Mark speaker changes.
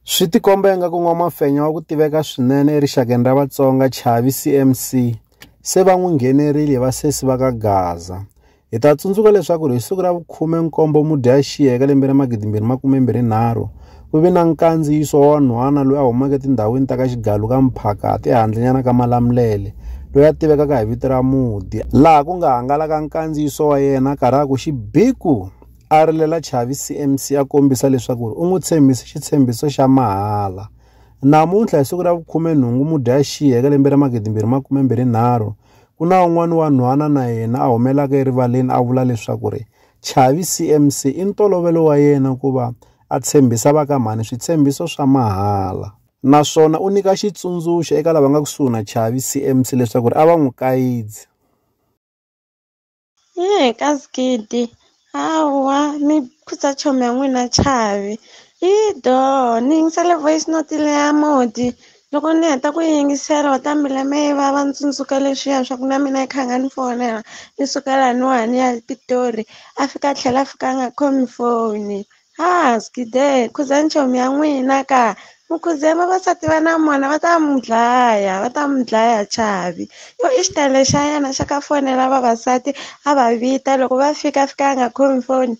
Speaker 1: Swi tikomba ingaku n'wamafenya wa ku tiveka swinene erixakeni ra Vatsonga Chavi CMC se va n'wi nghenerile vasesi va ka Gaza. Hi ta tsundzuka leswaku hi siku ra 17 Mudyaxihi eka lembe ra 2023 ku ve na nkandziyiso wa wanhwana loyi a humaka etindhawini ta ka Xigalu ka Mphakati ehandlenyana ka Malamulele loyi a tivekaka hi vito ra Mudi, laha ku nga hangalaka nkandziyiso wa yena karhi a ku Xibiku a rilela Chavi CMC a kombisa leswaku u n'wi tshembise xitshembiso xa mahala. Namuntlha hi siku ra 18 Mudyaxihi eka lembe ra 2023 ku na un'wana wa nhwana na yena a humelaka erivaleni a vula leswaku Chavi CMC i ntolovelo wa yena ku va a tshembisa va ka mhani switshembiso swa mahala, naswona u nyika xitsundzuxo eka lava nga kusuhi na Chavi CMC leswaku a va n'wi kayidzi.
Speaker 2: Kasigidi hawa mi khuza chomi ya n'wina Chavi ni yingisele voice note leya Modi. Loko ni heta ku yingisela u ta mbila mi vava ni tsundzuka leswiya swa ku na mina i kha nga ni fonela ni suka laniwani ya Pitori a fika a tlhela a fika a nga khomi foni. Skide khuzani chomi ya n'wina ka mukhuze vavasati va na mona va ta mu dlaya Chavi. I xitayili xa yena xa ka fonela vavasati a va vita loko va fika a nga khomi foni